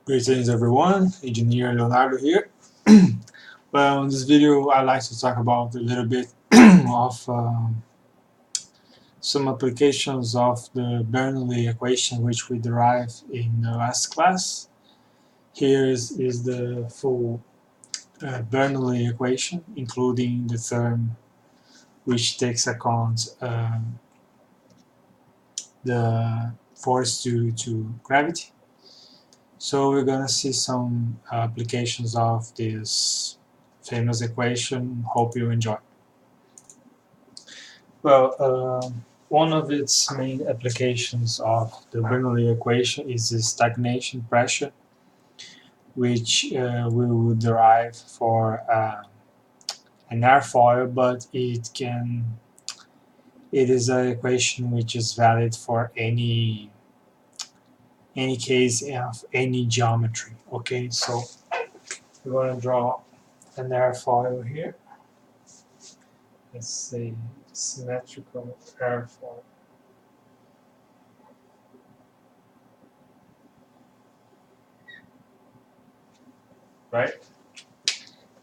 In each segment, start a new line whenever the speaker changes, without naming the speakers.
Greetings everyone, Engineer Leonardo here. Well, in this video I'd like to talk about a little bit of some applications of the Bernoulli equation which we derived in the last class. Here is the full Bernoulli equation, including the term which takes account the force due to gravity. So we're gonna see some applications of this famous equation. Hope you enjoy. Well, one of its main applications of the Bernoulli equation is the stagnation pressure, which we will derive for an airfoil, but it is an equation which is valid for any case of any geometry. Okay, so we're going to draw an airfoil here. Let's say symmetrical airfoil. Right?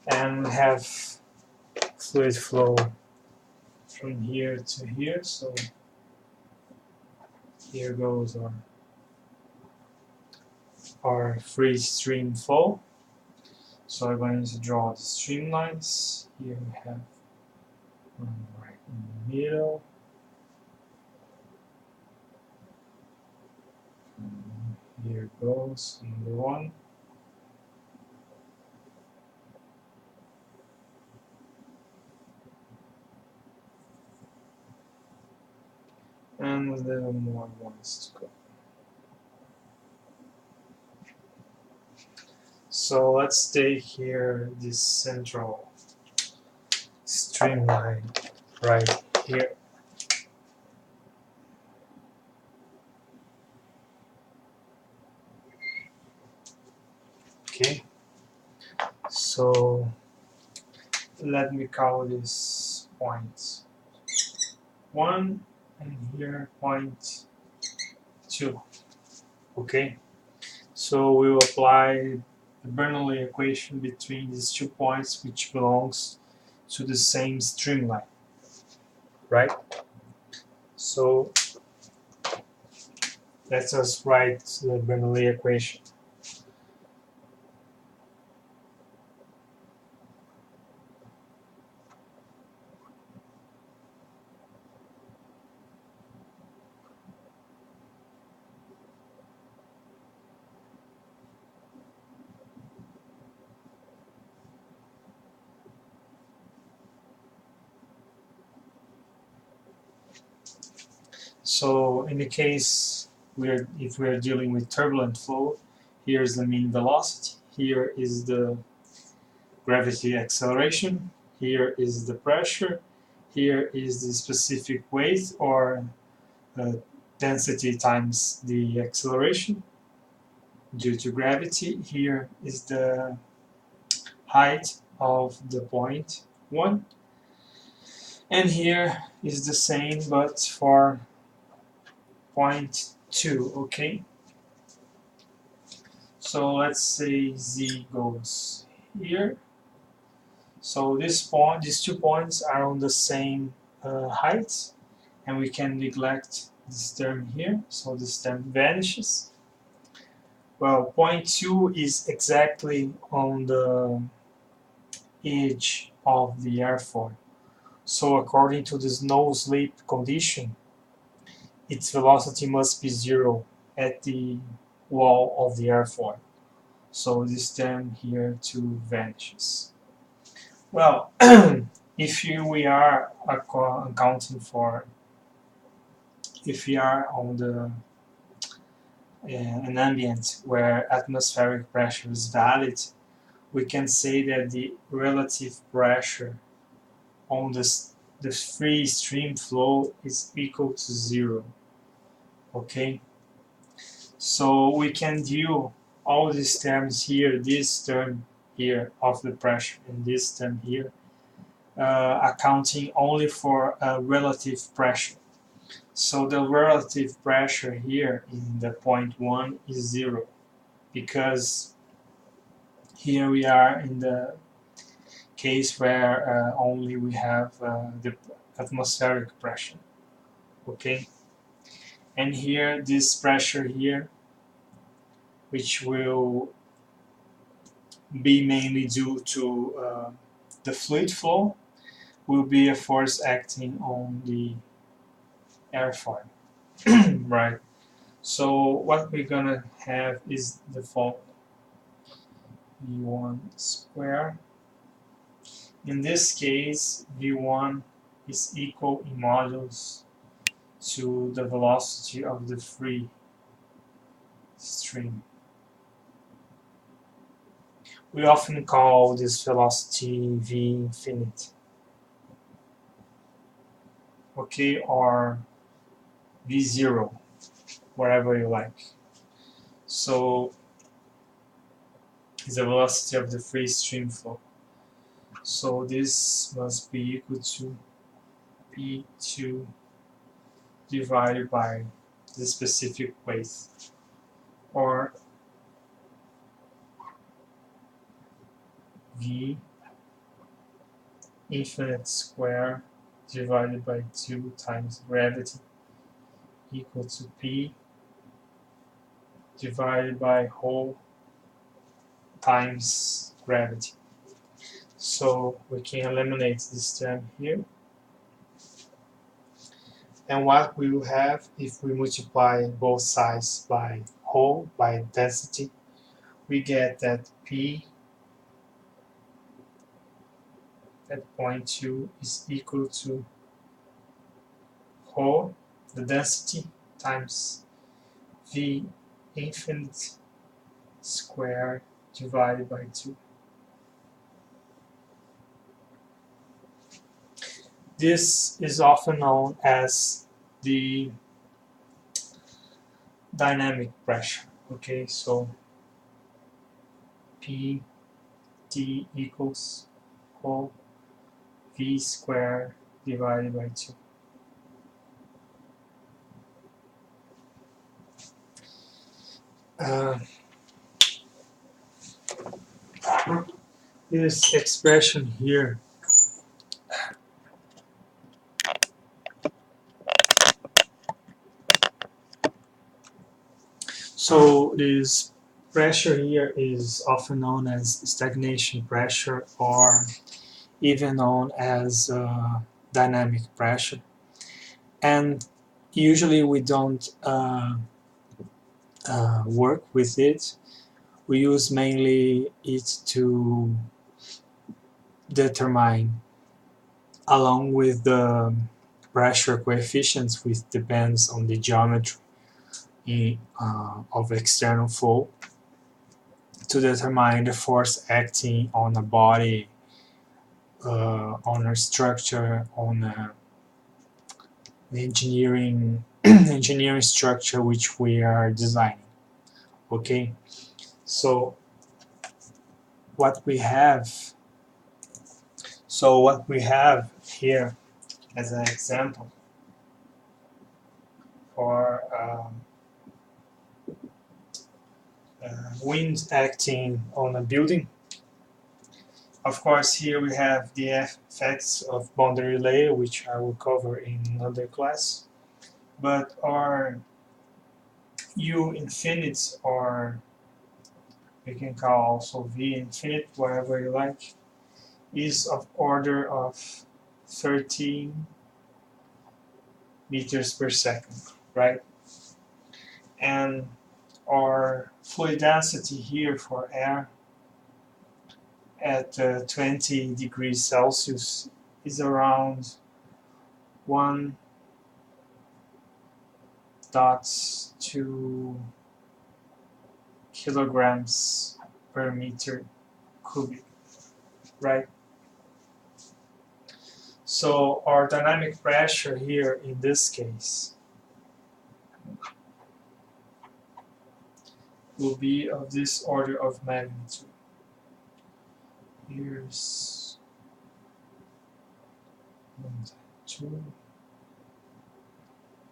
And we have fluid flow from here to here, so here goes our free stream flow. So I'm going to draw the streamlines. Here we have one right in the middle. And here goes number one. And a little more ones to go. So let's take here this central streamline right here. Okay, so let me call this point 1 and here point 2. Okay, so we will apply the Bernoulli equation between these 2 points, which belongs to the same streamline, right? So let us write the Bernoulli equation. So in the case if we are dealing with turbulent flow, here's the mean velocity, here is the gravity acceleration, here is the pressure, here is the specific weight or density times the acceleration due to gravity, here is the height of the point 1, and here is the same but for point 2. Okay, so let's say z goes here. So these 2 points are on the same height, and we can neglect this term here, so this term vanishes. Well, point 2 is exactly on the edge of the airfoil. So according to this no-slip condition, its velocity must be 0 at the wall of the airfoil. So this term here too vanishes. Well, if we are accounting for, if we are on an ambient where atmospheric pressure is valid, we can say that the relative pressure on the free stream flow is equal to 0. Okay, so we can deal all these terms here, this term here of the pressure and this term here, accounting only for relative pressure. So the relative pressure here in the point 1 is 0. because here we are in the case where only we have the atmospheric pressure, okay? And here, this pressure here, which will be mainly due to the fluid flow, will be a force acting on the airfoil, right? So what we're gonna have is the following: V1 square. In this case, V1 is equal in modulus to the velocity of the free stream. We often call this velocity V infinite, okay, or V0, whatever you like. So it's the velocity of the free stream flow. So this must be equal to P2 divided by the specific weight, or V infinite square divided by 2 times gravity equal to P divided by whole times gravity. So we can eliminate this term here. And what we will have if we multiply both sides by whole, by density, we get that P at point 2 is equal to whole, the density, times V infinite square divided by 2. This is often known as the dynamic pressure. Okay, so P T equals whole V squared divided by 2. This expression here so this pressure here is often known as stagnation pressure, or even known as dynamic pressure. And usually we don't work with it. We use mainly it to determine, along with the pressure coefficients, which depends on the geometry of external flow, to determine the force acting on a body, on a structure, on a engineering structure which we are designing. Okay, so what we have here as an example for wind acting on a building. Of course, here we have the effects of boundary layer, which I will cover in another class. But our U infinite, or we can call also V infinite, whatever you like, is of order of 13 meters per second, right? And our fluid density here for air at 20 degrees Celsius is around 1.2 kilograms per meter cubic, right? So our dynamic pressure here in this case will be of this order of magnitude. Here's 2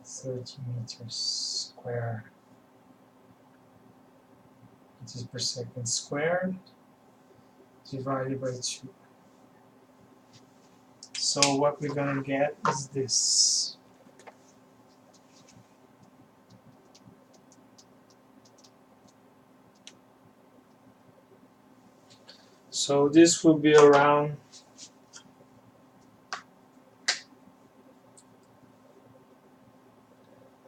30 meters square meters per second squared divided by 2. So what we're gonna get is this. So this will be around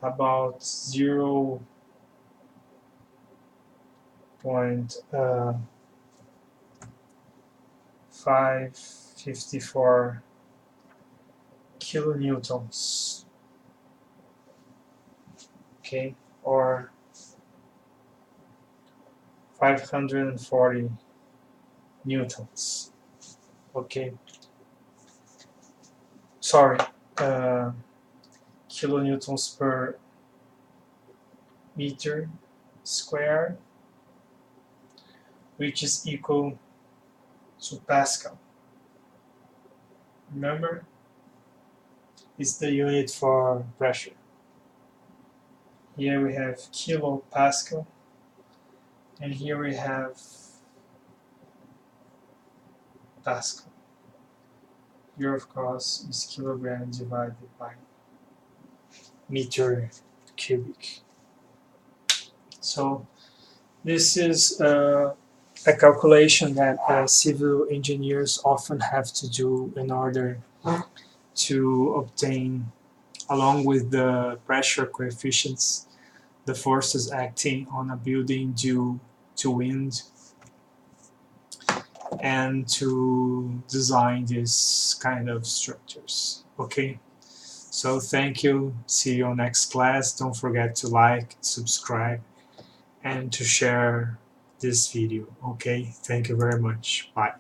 about 0.554 kilonewtons, okay, or 540 newtons, okay, sorry, kilonewtons per meter squared, which is equal to Pascal. Remember, it's the unit for pressure. Here we have kilopascal, and here we have Pascal. Here, of course, is kilogram divided by meter cubic. So this is a calculation that civil engineers often have to do in order to obtain, along with the pressure coefficients, the forces acting on a building due to wind, and to design these kind of structures. Okay, so thank you. See you next class. Don't forget to like, subscribe, and to share this video. Okay, thank you very much. Bye.